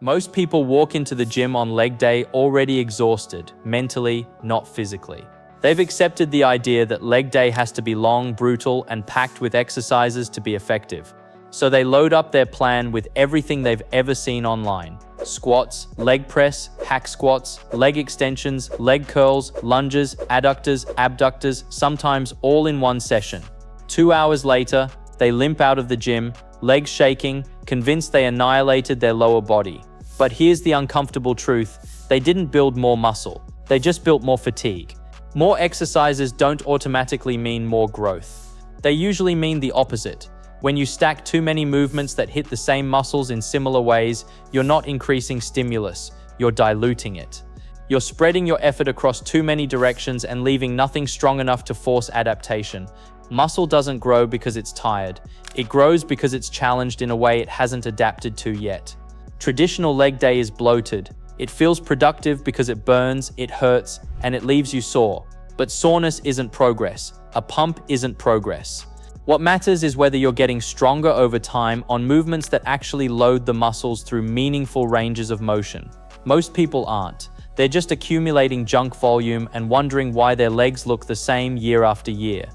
Most people walk into the gym on leg day already exhausted, mentally, not physically. They've accepted the idea that leg day has to be long, brutal, and packed with exercises to be effective. So they load up their plan with everything they've ever seen online. Squats, leg press, hack squats, leg extensions, leg curls, lunges, adductors, abductors, sometimes all in one session. 2 hours later, they limp out of the gym, legs shaking, convinced they annihilated their lower body. But here's the uncomfortable truth: they didn't build more muscle, they just built more fatigue. More exercises don't automatically mean more growth. They usually mean the opposite. When you stack too many movements that hit the same muscles in similar ways, you're not increasing stimulus, you're diluting it. You're spreading your effort across too many directions and leaving nothing strong enough to force adaptation. Muscle doesn't grow because it's tired. It grows because it's challenged in a way it hasn't adapted to yet. Traditional leg day is bloated. It feels productive because it burns, it hurts, and it leaves you sore. But soreness isn't progress. A pump isn't progress. What matters is whether you're getting stronger over time on movements that actually load the muscles through meaningful ranges of motion. Most people aren't. They're just accumulating junk volume and wondering why their legs look the same year after year.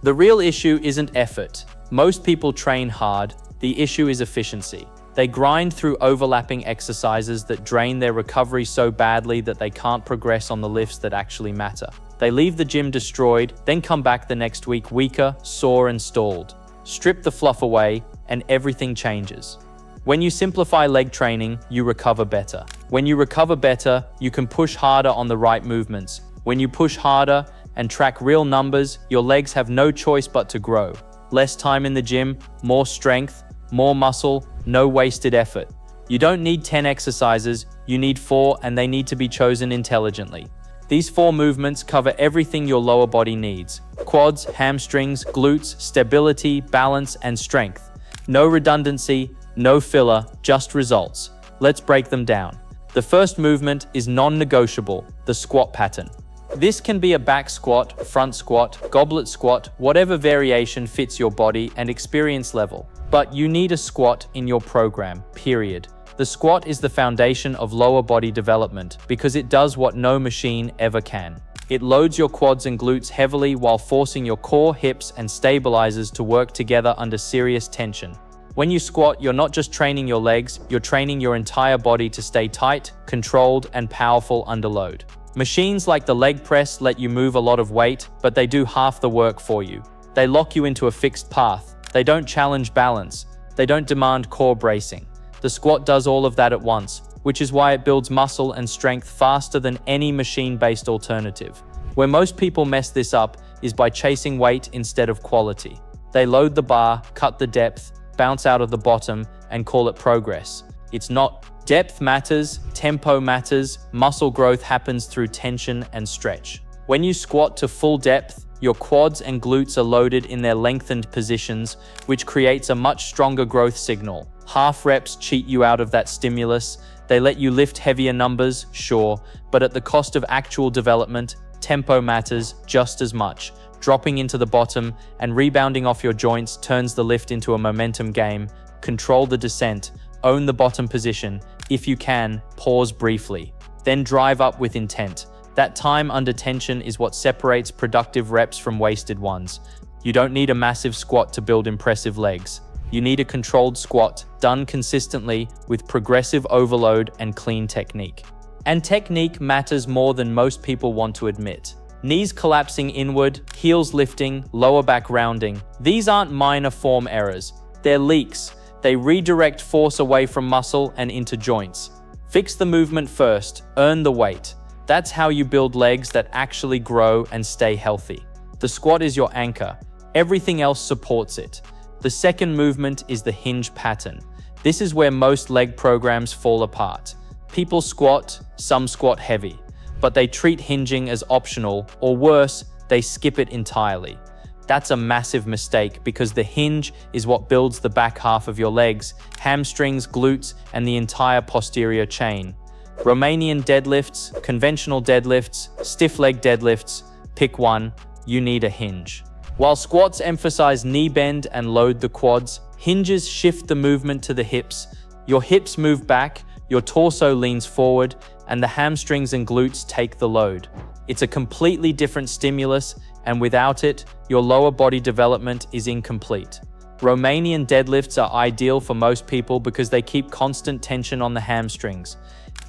The real issue isn't effort. Most people train hard. The issue is efficiency. They grind through overlapping exercises that drain their recovery so badly that they can't progress on the lifts that actually matter. They leave the gym destroyed, then come back the next week weaker, sore, and stalled. Strip the fluff away, and everything changes. When you simplify leg training, you recover better. When you recover better, you can push harder on the right movements. When you push harder and track real numbers, your legs have no choice but to grow. Less time in the gym, more strength, more muscle, no wasted effort. You don't need 10 exercises, you need 4, and they need to be chosen intelligently. These 4 movements cover everything your lower body needs: quads, hamstrings, glutes, stability, balance, and strength. No redundancy, no filler, just results. Let's break them down. The first movement is non-negotiable: the squat pattern. This can be a back squat, front squat, goblet squat, whatever variation fits your body and experience level. But you need a squat in your program, period. The squat is the foundation of lower body development because it does what no machine ever can. It loads your quads and glutes heavily while forcing your core, hips, and stabilizers to work together under serious tension. When you squat, you're not just training your legs, you're training your entire body to stay tight, controlled, and powerful under load. Machines like the leg press let you move a lot of weight, but they do half the work for you. They lock you into a fixed path. They don't challenge balance. They don't demand core bracing. The squat does all of that at once, which is why it builds muscle and strength faster than any machine-based alternative. Where most people mess this up is by chasing weight instead of quality. They load the bar, cut the depth, bounce out of the bottom, and call it progress. It's not. Depth matters, tempo matters, muscle growth happens through tension and stretch. When you squat to full depth, your quads and glutes are loaded in their lengthened positions, which creates a much stronger growth signal. Half reps cheat you out of that stimulus. They let you lift heavier numbers, sure, but at the cost of actual development. Tempo matters just as much. Dropping into the bottom and rebounding off your joints turns the lift into a momentum game. Control the descent, own the bottom position. If you can, pause briefly, then drive up with intent. That time under tension is what separates productive reps from wasted ones. You don't need a massive squat to build impressive legs. You need a controlled squat, done consistently with progressive overload and clean technique. And technique matters more than most people want to admit. Knees collapsing inward, heels lifting, lower back rounding. These aren't minor form errors. They're leaks. They redirect force away from muscle and into joints. Fix the movement first, earn the weight. That's how you build legs that actually grow and stay healthy. The squat is your anchor. Everything else supports it. The second movement is the hinge pattern. This is where most leg programs fall apart. People squat, some squat heavy, but they treat hinging as optional, or worse, they skip it entirely. That's a massive mistake because the hinge is what builds the back half of your legs, hamstrings, glutes, and the entire posterior chain. Romanian deadlifts, conventional deadlifts, stiff leg deadlifts, pick one, you need a hinge. While squats emphasize knee bend and load the quads, hinges shift the movement to the hips. Your hips move back, your torso leans forward, and the hamstrings and glutes take the load. It's a completely different stimulus, and without it, your lower body development is incomplete. Romanian deadlifts are ideal for most people because they keep constant tension on the hamstrings.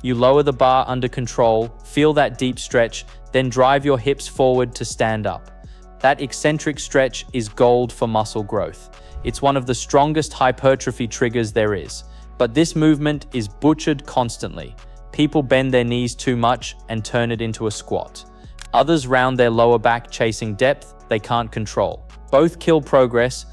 You lower the bar under control, feel that deep stretch, then drive your hips forward to stand up. That eccentric stretch is gold for muscle growth. It's one of the strongest hypertrophy triggers there is. But this movement is butchered constantly. People bend their knees too much and turn it into a squat. Others round their lower back chasing depth they can't control. Both kill progress.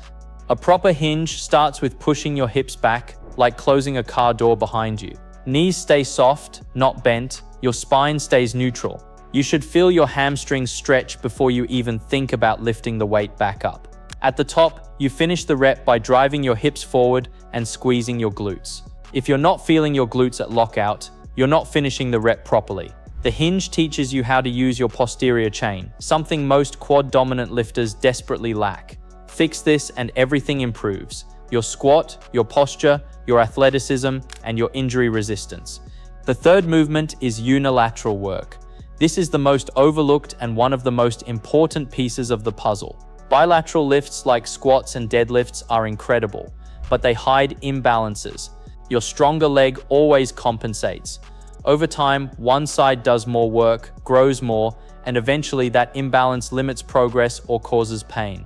A proper hinge starts with pushing your hips back, like closing a car door behind you. Knees stay soft, not bent. Your spine stays neutral. You should feel your hamstrings stretch before you even think about lifting the weight back up. At the top, you finish the rep by driving your hips forward and squeezing your glutes. If you're not feeling your glutes at lockout, you're not finishing the rep properly. The hinge teaches you how to use your posterior chain, something most quad-dominant lifters desperately lack. Fix this and everything improves. Your squat, your posture, your athleticism, and your injury resistance. The third movement is unilateral work. This is the most overlooked and one of the most important pieces of the puzzle. Bilateral lifts like squats and deadlifts are incredible, but they hide imbalances. Your stronger leg always compensates. Over time, one side does more work, grows more, and eventually that imbalance limits progress or causes pain.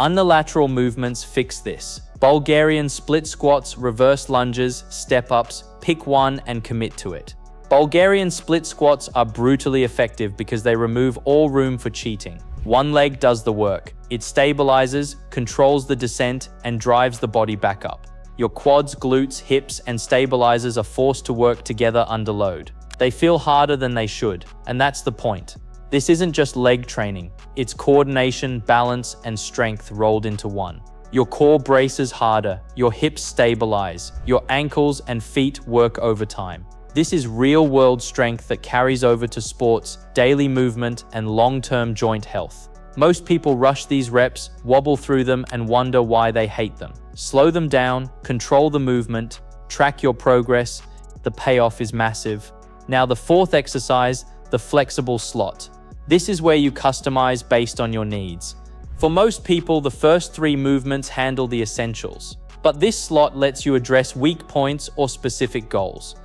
Unilateral movements fix this. Bulgarian split squats, reverse lunges, step-ups, pick one and commit to it. Bulgarian split squats are brutally effective because they remove all room for cheating. One leg does the work. It stabilizes, controls the descent, and drives the body back up. Your quads, glutes, hips, and stabilizers are forced to work together under load. They feel harder than they should, and that's the point. This isn't just leg training. It's coordination, balance, and strength rolled into one. Your core braces harder, your hips stabilize, your ankles and feet work overtime. This is real-world strength that carries over to sports, daily movement, and long-term joint health. Most people rush these reps, wobble through them, and wonder why they hate them. Slow them down, control the movement, track your progress. The payoff is massive. Now the fourth exercise, the flexible slot. This is where you customize based on your needs. For most people, the first three movements handle the essentials, but this slot lets you address weak points or specific goals.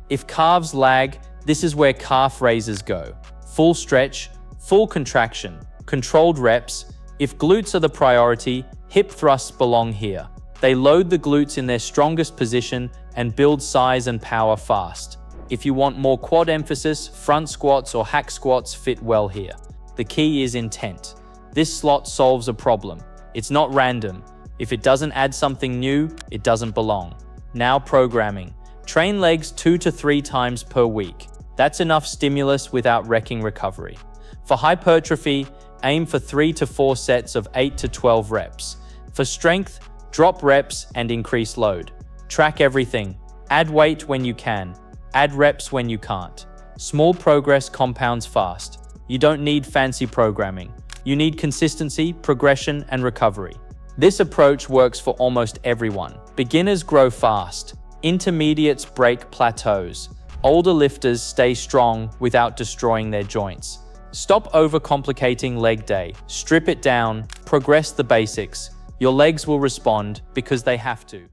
If calves lag, this is where calf raises go. Full stretch, full contraction, controlled reps. If glutes are the priority, hip thrusts belong here. They load the glutes in their strongest position and build size and power fast. If you want more quad emphasis, front squats or hack squats fit well here. The key is intent. This slot solves a problem. It's not random. If it doesn't add something new, it doesn't belong. Now programming. Train legs 2 to 3 times per week. That's enough stimulus without wrecking recovery. For hypertrophy, aim for 3 to 4 sets of 8 to 12 reps. For strength, drop reps and increase load. Track everything. Add weight when you can. Add reps when you can't. Small progress compounds fast. You don't need fancy programming. You need consistency, progression, and recovery. This approach works for almost everyone. Beginners grow fast. Intermediates break plateaus. Older lifters stay strong without destroying their joints. Stop overcomplicating leg day. Strip it down. Progress the basics. Your legs will respond because they have to.